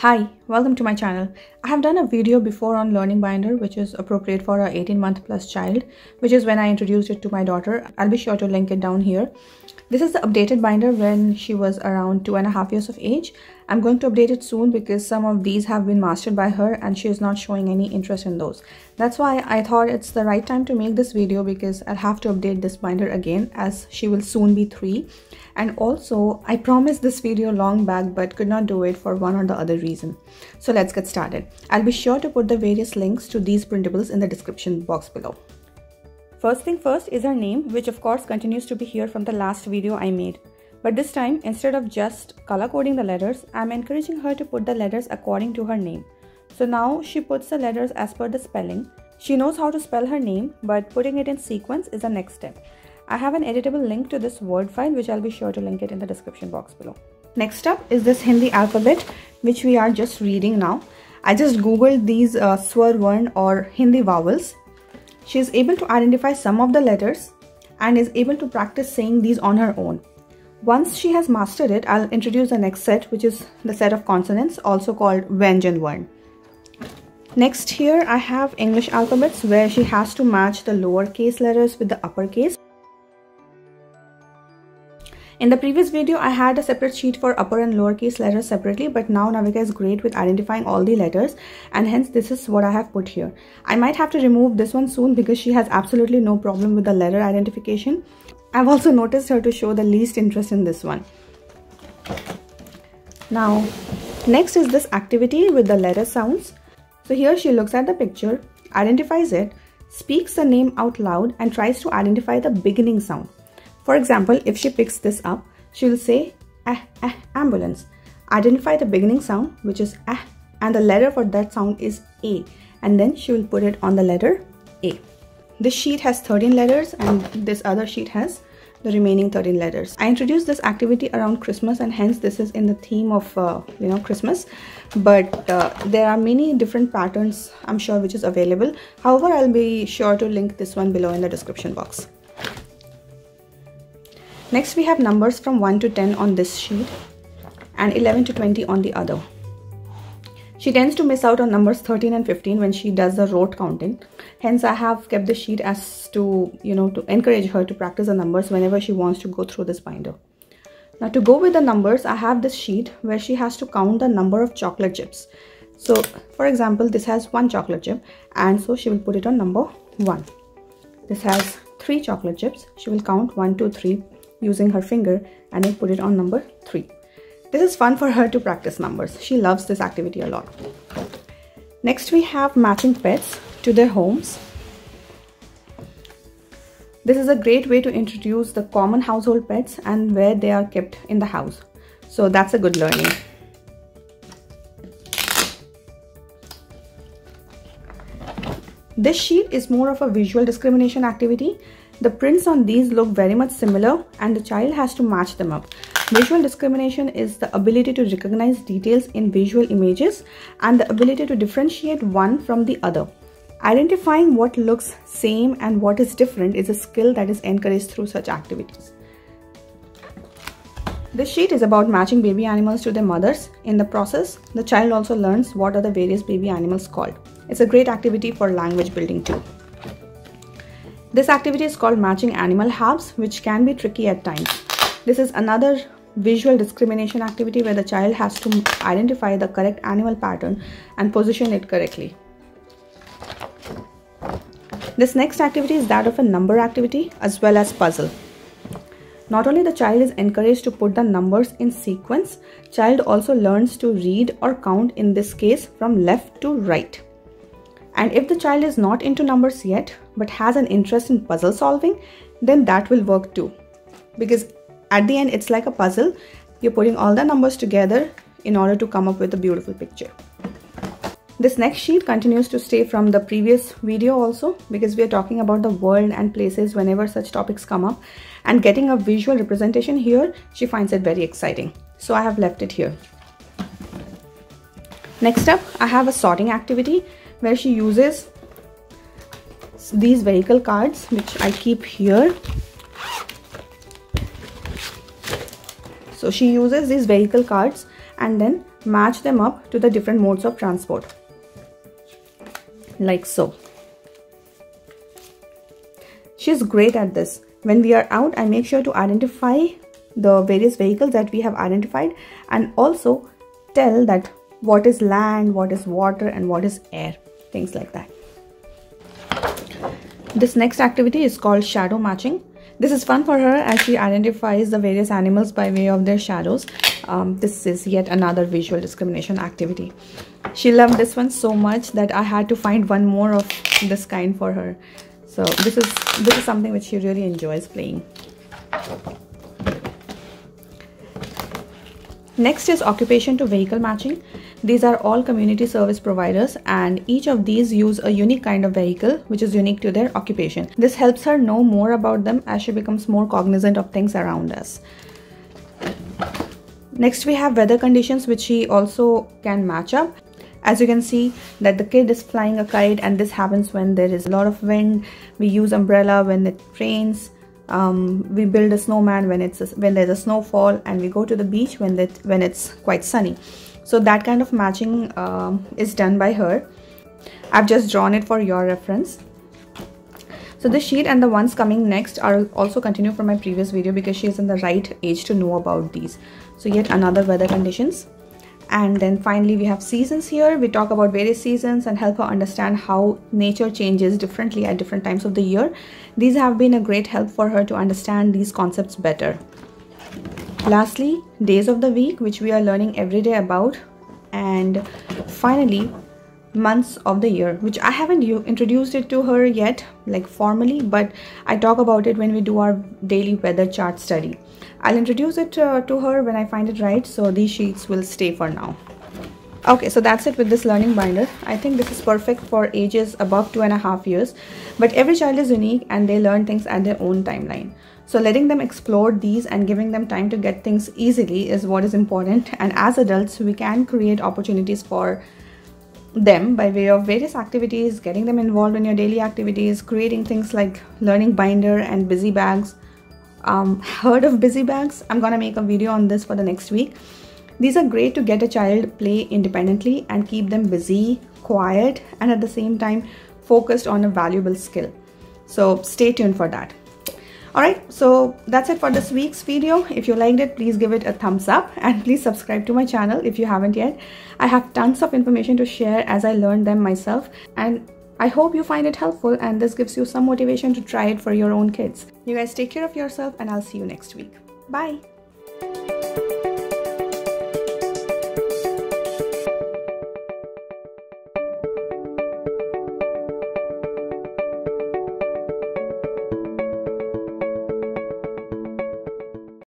Hi, welcome to my channel. I have done a video before on learning binder which is appropriate for a 18-month plus child, which is when I introduced it to my daughter. I'll be sure to link it down here. This is the updated binder when she was around 2.5 years of age. I'm going to update it soon because some of these have been mastered by her and she is not showing any interest in those. That's why I thought it's the right time to make this video because I'll have to update this binder again as she will soon be 3. And also, I promised this video long back but could not do it for one or the other reason. So let's get started. I'll be sure to put the various links to these printables in the description box below. First thing first is her name, which of course continues to be here from the last video I made. But this time, instead of just color coding the letters, I'm encouraging her to put the letters according to her name. So now she puts the letters as per the spelling. She knows how to spell her name, but putting it in sequence is the next step. I have an editable link to this Word file, which I'll be sure to link it in the description box below. Next up is this Hindi alphabet, which we are just reading now. I just googled these Swar Varn or Hindi vowels. She is able to identify some of the letters and is able to practice saying these on her own. Once she has mastered it, I'll introduce the next set, which is the set of consonants, also called Vyanjan Varn. Next here I have English alphabets where she has to match the lowercase letters with the uppercase. In the previous video, I had a separate sheet for upper and lowercase letters separately, but now Navika is great with identifying all the letters and hence this is what I have put here. I might have to remove this one soon because she has absolutely no problem with the letter identification. I've also noticed her to show the least interest in this one. Now, next is this activity with the letter sounds. So here she looks at the picture, identifies it, speaks the name out loud and tries to identify the beginning sound. For example, if she picks this up, she will say ambulance. Identify the beginning sound, which is and the letter for that sound is A, and then she will put it on the letter A. This sheet has 13 letters and this other sheet has the remaining 13 letters. I introduced this activity around Christmas and hence this is in the theme of Christmas, but there are many different patterns I'm sure which is available. However, I'll be sure to link this one below in the description box. Next we have numbers from 1 to 10 on this sheet and 11 to 20 on the other. She tends to miss out on numbers 13 and 15 when she does the rote counting. Hence I have kept the sheet as to encourage her to practice the numbers whenever she wants to go through this binder. Now to go with the numbers, I have this sheet where she has to count the number of chocolate chips. So for example, this has 1 chocolate chip and so she will put it on number 1. This has 3 chocolate chips. She will count 1, 2, 3 using her finger and then put it on number 3. This is fun for her to practice numbers. She loves this activity a lot. Next we have matching pets to their homes. This is a great way to introduce the common household pets and where they are kept in the house. So that's a good learning. This sheet is more of a visual discrimination activity. The prints on these look very much similar and the child has to match them up. Visual discrimination is the ability to recognize details in visual images and the ability to differentiate one from the other. Identifying what looks same and what is different is a skill that is encouraged through such activities. This sheet is about matching baby animals to their mothers. In the process, the child also learns what are the various baby animals called. It's a great activity for language building too. This activity is called matching animal halves, which can be tricky at times. This is another visual discrimination activity where the child has to identify the correct animal pattern and position it correctly. This next activity is that of a number activity as well as puzzle. Not only the child is encouraged to put the numbers in sequence, child also learns to read or count, in this case from left to right. And if the child is not into numbers yet but has an interest in puzzle solving, then that will work too. Because at the end it's like a puzzle. You're putting all the numbers together in order to come up with a beautiful picture. This next sheet continues to stay from the previous video also because we are talking about the world and places whenever such topics come up, and getting a visual representation here, she finds it very exciting. So I have left it here. Next up, I have a sorting activity where she uses these vehicle cards, which I keep here. So she uses these vehicle cards and then match them up to the different modes of transport, like so. She's great at this. When we are out, I make sure to identify the various vehicles that we have identified and also tell that what is land, what is water, and what is air, things like that. This next activity is called shadow matching. This is fun for her as she identifies the various animals by way of their shadows. This is yet another visual discrimination activity. She loved this one so much that I had to find one more of this kind for her. So this is something which she really enjoys playing. Next is occupation to vehicle matching. These are all community service providers and each of these use a unique kind of vehicle which is unique to their occupation. This helps her know more about them as she becomes more cognizant of things around us. Next we have weather conditions which she also can match up. As you can see that the kid is flying a kite and this happens when there is a lot of wind. We use umbrella when it rains. We build a snowman when there's a snowfall, and we go to the beach when it's quite sunny. So that kind of matching is done by her. I've just drawn it for your reference. So this sheet and the ones coming next are also continue from my previous video because she is in the right age to know about these. So yet another weather conditions. And then finally we have seasons here. We talk about various seasons and help her understand how nature changes differently at different times of the year. These have been a great help for her to understand these concepts better. Lastly, days of the week, which we are learning every day about. And finally, months of the year, which I haven't introduced it to her yet, like formally, but I talk about it when we do our daily weather chart study. I'll introduce it to her when I find it right, so these sheets will stay for now. Okay, so that's it with this learning binder. I think this is perfect for ages above 2.5 years, but every child is unique and they learn things at their own timeline. So letting them explore these and giving them time to get things easily is what is important. And as adults, we can create opportunities for them by way of various activities, getting them involved in your daily activities, creating things like learning binder and busy bags. Heard of busy bags? I'm gonna make a video on this for the next week. These are great to get a child play independently and keep them busy, quiet, and at the same time focused on a valuable skill. So stay tuned for that. Alright, so that's it for this week's video. If you liked it, please give it a thumbs up and please subscribe to my channel if you haven't yet. I have tons of information to share as I learned them myself, and I hope you find it helpful and this gives you some motivation to try it for your own kids. You guys take care of yourself and I'll see you next week. Bye!